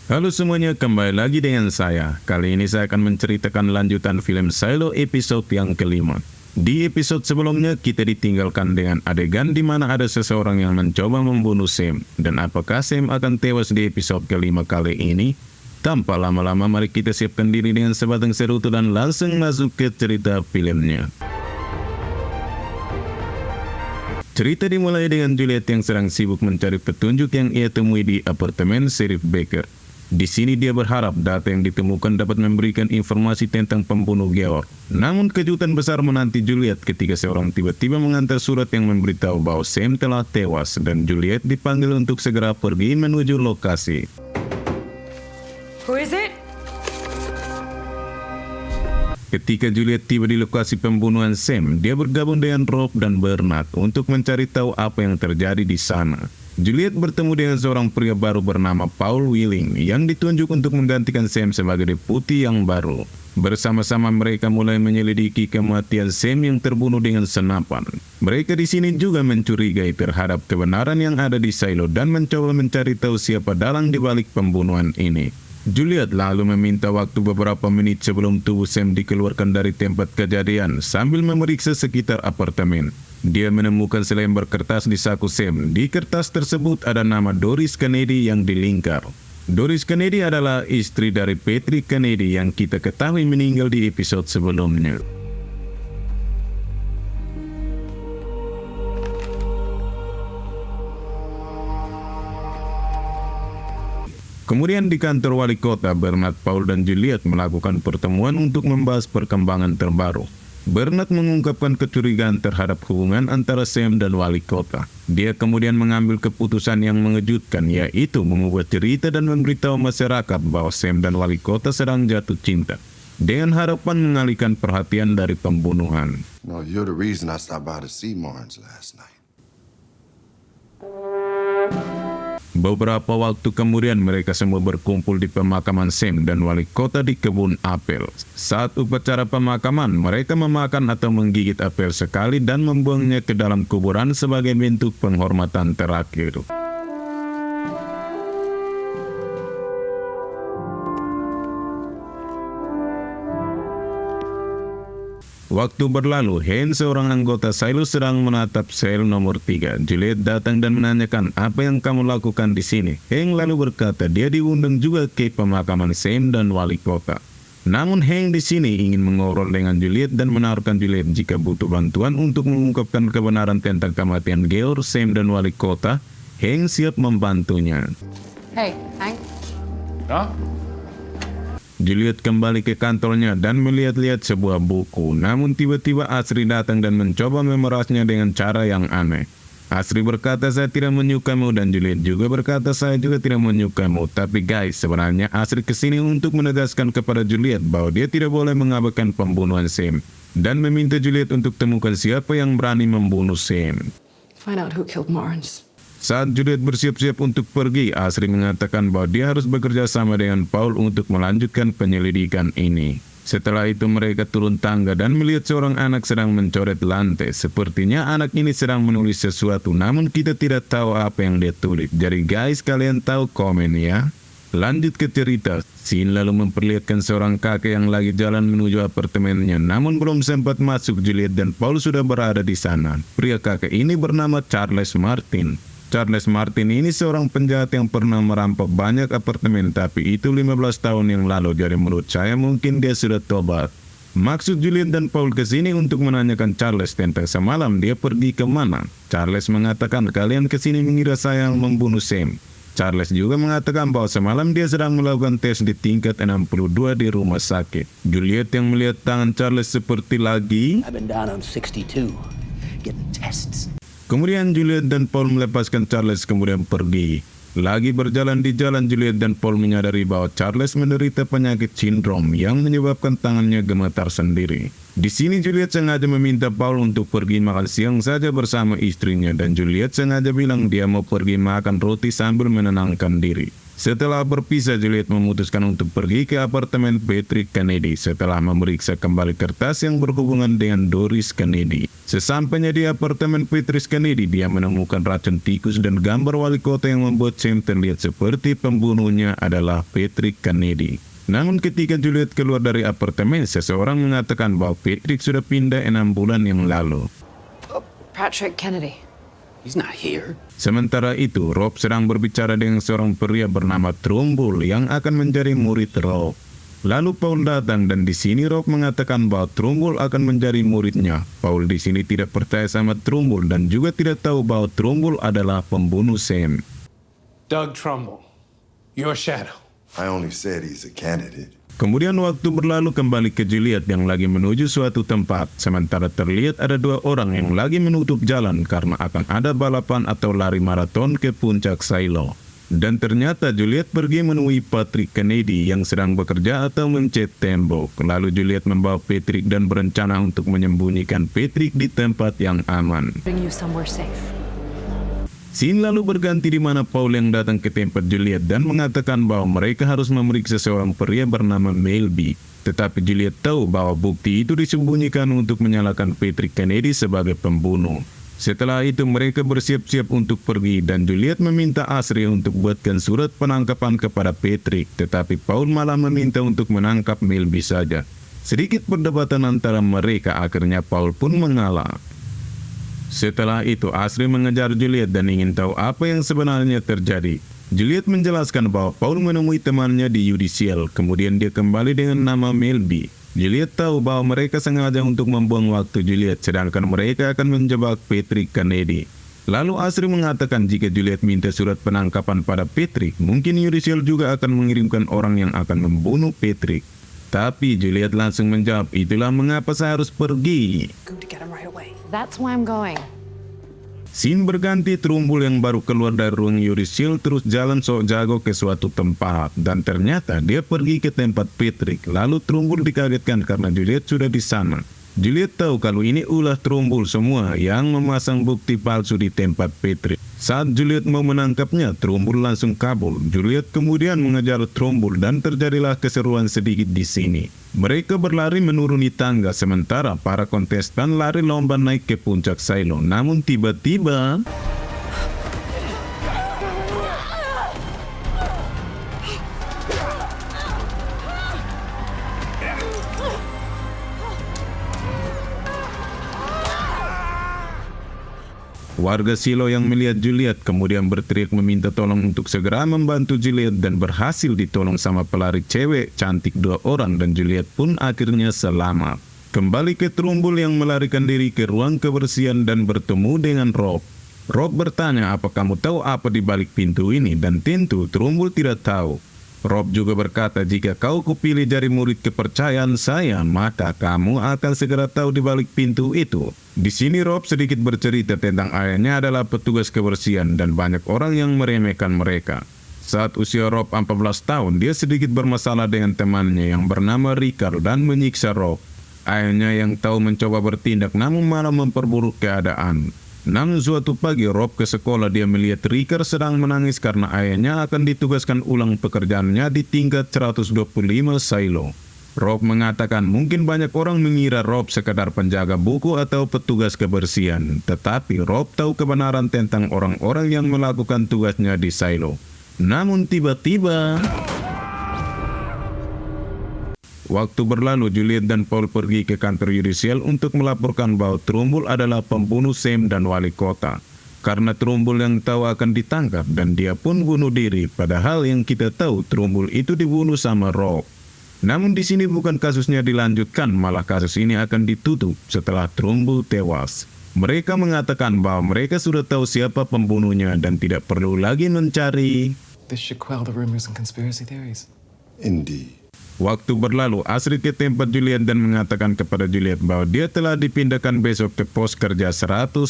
Halo semuanya, kembali lagi dengan saya. Kali ini saya akan menceritakan lanjutan film Silo episode yang kelima. Di episode sebelumnya kita ditinggalkan dengan adegan di mana ada seseorang yang mencoba membunuh Sam. Dan apakah Sam akan tewas di episode kelima kali ini? Tanpa lama-lama, mari kita siapkan diri dengan sebatang serutu dan langsung masuk ke cerita filmnya. Cerita dimulai dengan Juliet yang sedang sibuk mencari petunjuk yang ia temui di apartemen Sheriff Baker. Di sini dia berharap data yang ditemukan dapat memberikan informasi tentang pembunuh Georg. Namun kejutan besar menanti Juliet ketika seorang tiba-tiba mengantar surat yang memberitahu bahwa Sam telah tewas dan Juliet dipanggil untuk segera pergi menuju lokasi. Who is it? Ketika Juliet tiba di lokasi pembunuhan Sam, dia bergabung dengan Rob dan Bernard untuk mencari tahu apa yang terjadi di sana. Juliet bertemu dengan seorang pria baru bernama Paul Willing yang ditunjuk untuk menggantikan Sam sebagai deputi yang baru. Bersama-sama mereka mulai menyelidiki kematian Sam yang terbunuh dengan senapan. Mereka di sini juga mencurigai terhadap kebenaran yang ada di Silo dan mencoba mencari tahu siapa dalang di balik pembunuhan ini. Juliet lalu meminta waktu beberapa menit sebelum tubuh Sam dikeluarkan dari tempat kejadian sambil memeriksa sekitar apartemen. Dia menemukan selembar kertas di saku Sam. Di kertas tersebut ada nama Doris Kennedy yang dilingkar. Doris Kennedy adalah istri dari Patrick Kennedy yang kita ketahui meninggal di episode sebelumnya. Kemudian di kantor wali kota, Bernard, Paul, dan Juliet melakukan pertemuan untuk membahas perkembangan terbaru. Bernard mengungkapkan kecurigaan terhadap hubungan antara Sam dan wali kota. Dia kemudian mengambil keputusan yang mengejutkan, yaitu membuat cerita dan memberitahu masyarakat bahwa Sam dan wali kota sedang jatuh cinta, dengan harapan mengalihkan perhatian dari pembunuhan. No, you're the reason I stopped by to see Marnes last night. Beberapa waktu kemudian mereka semua berkumpul di pemakaman Sam dan wali kota di kebun apel. Saat upacara pemakaman, mereka memakan atau menggigit apel sekali dan membuangnya ke dalam kuburan sebagai bentuk penghormatan terakhir. Waktu berlalu, Hank, seorang anggota Silo, sedang menatap sel nomor 3. Juliet datang dan menanyakan, apa yang kamu lakukan di sini? Hank lalu berkata dia diundang juga ke pemakaman Sam dan wali kota. Namun Hank di sini ingin mengobrol dengan Juliet dan menawarkan Juliet jika butuh bantuan untuk mengungkapkan kebenaran tentang kematian Georg, Sam, dan wali kota. Hank siap membantunya. Hey, Hank. Huh? Juliet kembali ke kantornya dan melihat-lihat sebuah buku. Namun tiba-tiba Asri datang dan mencoba memerasnya dengan cara yang aneh. Asri berkata, saya tidak menyukaimu, dan Juliet juga berkata, saya juga tidak menyukaimu. Tapi guys, sebenarnya Asri kesini untuk menegaskan kepada Juliet bahwa dia tidak boleh mengabaikan pembunuhan Sam. Dan meminta Juliet untuk temukan siapa yang berani membunuh Sam. Find out who killed Marnes. Saat Juliet bersiap-siap untuk pergi, Asri mengatakan bahwa dia harus bekerja sama dengan Paul untuk melanjutkan penyelidikan ini. Setelah itu mereka turun tangga dan melihat seorang anak sedang mencoret lantai. Sepertinya anak ini sedang menulis sesuatu, namun kita tidak tahu apa yang dia tulis. Jadi guys, kalian tahu, komen ya. Lanjut ke cerita. Scene lalu memperlihatkan seorang kakek yang lagi jalan menuju apartemennya. Namun belum sempat masuk, Juliet dan Paul sudah berada di sana. Pria kakek ini bernama Charles Martin. Charles Martin ini seorang penjahat yang pernah merampok banyak apartemen, tapi itu 15 tahun yang lalu, jadi menurut saya mungkin dia sudah tobat. Maksud Juliet dan Paul ke sini untuk menanyakan Charles tentang semalam dia pergi ke mana. Charles mengatakan, kalian ke sini mengira saya yang membunuh Sam. Charles juga mengatakan bahwa semalam dia sedang melakukan tes di tingkat 62 di rumah sakit. Juliet yang melihat tangan Charles seperti lagi. I've been down on 62, getting tests. Kemudian Juliet dan Paul melepaskan Charles kemudian pergi. Lagi berjalan di jalan, Juliet dan Paul menyadari bahwa Charles menderita penyakit sindrom yang menyebabkan tangannya gemetar sendiri. Di sini Juliet sengaja meminta Paul untuk pergi makan siang saja bersama istrinya, dan Juliet sengaja bilang dia mau pergi makan roti sambil menenangkan diri. Setelah berpisah, Juliet memutuskan untuk pergi ke apartemen Patrick Kennedy setelah memeriksa kembali kertas yang berhubungan dengan Doris Kennedy. Sesampainya di apartemen Patrick Kennedy, dia menemukan racun tikus dan gambar wali kota yang membuat Sam terlihat seperti pembunuhnya adalah Patrick Kennedy. Namun ketika Juliet keluar dari apartemen, seseorang mengatakan bahwa Patrick sudah pindah 6 bulan yang lalu. Patrick Kennedy. He's not here. Sementara itu, Rob sedang berbicara dengan seorang pria bernama Trumbull yang akan menjadi murid Rob. Lalu Paul datang dan di sini Rob mengatakan bahwa Trumbull akan menjadi muridnya. Paul di sini tidak percaya sama Trumbull dan juga tidak tahu bahwa Trumbull adalah pembunuh Sam. Doug Trumbull, your shadow. I only said he's a candidate. Kemudian waktu berlalu kembali ke Juliet yang lagi menuju suatu tempat. Sementara terlihat ada 2 orang yang lagi menutup jalan karena akan ada balapan atau lari maraton ke puncak Silo. Dan ternyata Juliet pergi menemui Patrick Kennedy yang sedang bekerja atau mencat tembok. Lalu Juliet membawa Patrick dan berencana untuk menyembunyikan Patrick di tempat yang aman. Bring you somewhere safe. Scene lalu berganti di mana Paul yang datang ke tempat Juliet dan mengatakan bahwa mereka harus memeriksa seorang pria bernama Melby. Tetapi Juliet tahu bahwa bukti itu disembunyikan untuk menyalahkan Patrick Kennedy sebagai pembunuh. Setelah itu mereka bersiap-siap untuk pergi dan Juliet meminta Asri untuk buatkan surat penangkapan kepada Patrick. Tetapi Paul malah meminta untuk menangkap Melby saja. Sedikit perdebatan antara mereka, akhirnya Paul pun mengalah. Setelah itu, Asri mengejar Juliet dan ingin tahu apa yang sebenarnya terjadi. Juliet menjelaskan bahwa Paul menemui temannya di Judicial, kemudian dia kembali dengan nama Melby. Juliet tahu bahwa mereka sengaja untuk membuang waktu Juliet, sedangkan mereka akan menjebak Patrick Kennedy. Lalu Asri mengatakan jika Juliet minta surat penangkapan pada Patrick, mungkin Judicial juga akan mengirimkan orang yang akan membunuh Patrick. Tapi Juliet langsung menjawab, itulah mengapa saya harus pergi. Go to get him right away. That's why I'm going. Scene berganti, Trumbull yang baru keluar dari ruang Judicial terus jalan sok jago ke suatu tempat. Dan ternyata dia pergi ke tempat Patrick. Lalu Trumbull dikagetkan karena Juliet sudah di sana. Juliet tahu kalau ini ulah Trumbull semua yang memasang bukti palsu di tempat Patrick. Saat Juliet mau menangkapnya, Trumbull langsung kabur. Juliet kemudian mengejar Trumbull dan terjadilah keseruan sedikit di sini. Mereka berlari menuruni tangga sementara para kontestan lari lomba naik ke puncak Silo. Namun tiba-tiba warga Silo yang melihat Juliet kemudian berteriak meminta tolong untuk segera membantu Juliet dan berhasil ditolong sama pelari cewek cantik 2 orang dan Juliet pun akhirnya selamat. Kembali ke Trumbull yang melarikan diri ke ruang kebersihan dan bertemu dengan Rob. Rob bertanya, apa kamu tahu apa di balik pintu ini? Dan tentu Trumbull tidak tahu. Rob juga berkata, jika kau kupilih dari murid kepercayaan saya, maka kamu akan segera tahu di balik pintu itu. Di sini Rob sedikit bercerita tentang ayahnya adalah petugas kebersihan dan banyak orang yang meremehkan mereka. Saat usia Rob 14 tahun, dia sedikit bermasalah dengan temannya yang bernama Ricard dan menyiksa Rob. Ayahnya yang tahu mencoba bertindak namun malah memperburuk keadaan. Namun suatu pagi Rob ke sekolah, dia melihat Ricard sedang menangis karena ayahnya akan ditugaskan ulang pekerjaannya di tingkat 125 Silo. Rob mengatakan mungkin banyak orang mengira Rob sekadar penjaga buku atau petugas kebersihan. Tetapi Rob tahu kebenaran tentang orang-orang yang melakukan tugasnya di Silo. Namun tiba-tiba waktu berlalu, Juliet dan Paul pergi ke kantor Judicial untuk melaporkan bahwa Trumbull adalah pembunuh Sam dan wali kota. Karena Trumbull yang tahu akan ditangkap dan dia pun bunuh diri, padahal yang kita tahu Trumbull itu dibunuh sama Rob. Namun di sini bukan kasusnya dilanjutkan, malah kasus ini akan ditutup setelah Trumbull tewas. Mereka mengatakan bahwa mereka sudah tahu siapa pembunuhnya dan tidak perlu lagi mencari. This should quell the rumors and conspiracy theories. Indeed. Waktu berlalu, Asri ke tempat Juliet dan mengatakan kepada Juliet bahwa dia telah dipindahkan besok ke pos kerja 105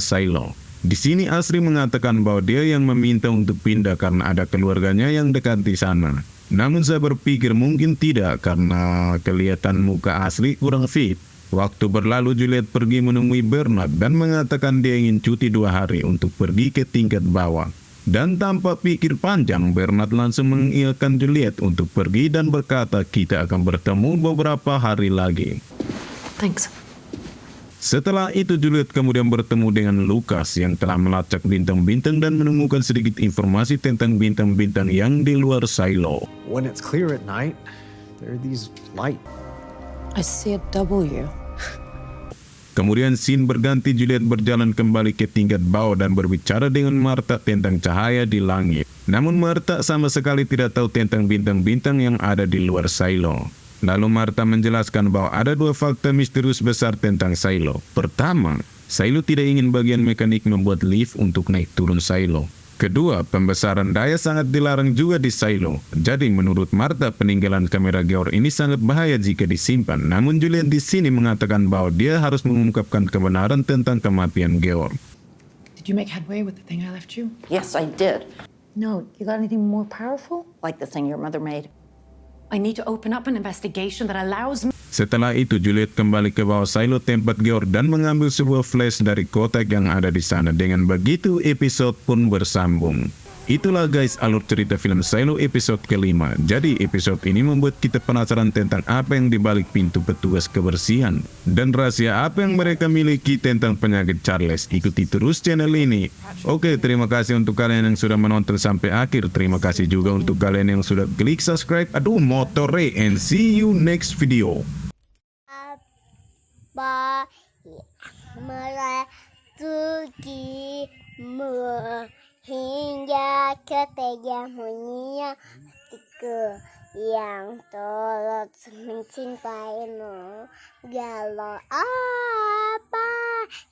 Silo. Di sini Asri mengatakan bahwa dia yang meminta untuk pindah karena ada keluarganya yang dekat di sana. Namun saya berpikir mungkin tidak karena kelihatan muka Asri kurang fit. Waktu berlalu, Juliet pergi menemui Bernard dan mengatakan dia ingin cuti 2 hari untuk pergi ke tingkat bawah. Dan tanpa pikir panjang, Bernard langsung mengiyakan Juliet untuk pergi dan berkata kita akan bertemu beberapa hari lagi. Thanks. Setelah itu Juliet kemudian bertemu dengan Lucas yang telah melacak bintang-bintang dan menemukan sedikit informasi tentang bintang-bintang yang di luar silo. When it's clear at night, there are these light. I see a W. Kemudian scene berganti, Juliet berjalan kembali ke tingkat bawah dan berbicara dengan Martha tentang cahaya di langit. Namun Martha sama sekali tidak tahu tentang bintang-bintang yang ada di luar silo. Lalu Martha menjelaskan bahwa ada dua fakta misterius besar tentang silo. Pertama, silo tidak ingin bagian mekanik membuat lift untuk naik turun silo. Kedua, pembesaran daya sangat dilarang juga di silo. Jadi menurut Martha, peninggalan kamera Georg ini sangat bahaya jika disimpan. Namun Juliet di sini mengatakan bahwa dia harus mengungkapkan kebenaran tentang kematian Georg. Did you make headway with the thing I left you? Yes, I did. No. You got anything more powerful? Like the thing your mother made. I need to open up an investigation that allows me. Setelah itu Juliet kembali ke bawah silo tempat Georg dan mengambil sebuah flash dari kotak yang ada di sana. Dengan begitu episode pun bersambung. Itulah guys alur cerita film Silo episode kelima. Jadi episode ini membuat kita penasaran tentang apa yang dibalik pintu petugas kebersihan. Dan rahasia apa yang mereka miliki tentang penyakit Charles. Ikuti terus channel ini. Oke, terima kasih untuk kalian yang sudah menonton sampai akhir. Terima kasih juga untuk kalian yang sudah klik subscribe. Aduh motore, and see you next video. Ba meratukimu hingga ketegamunya hatiku yang tulus mencintaimu. Galau apa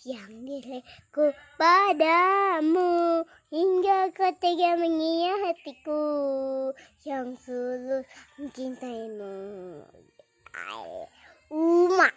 yang diriku padamu hingga ketegamunya hatiku yang tulus mencintaimu. Uma.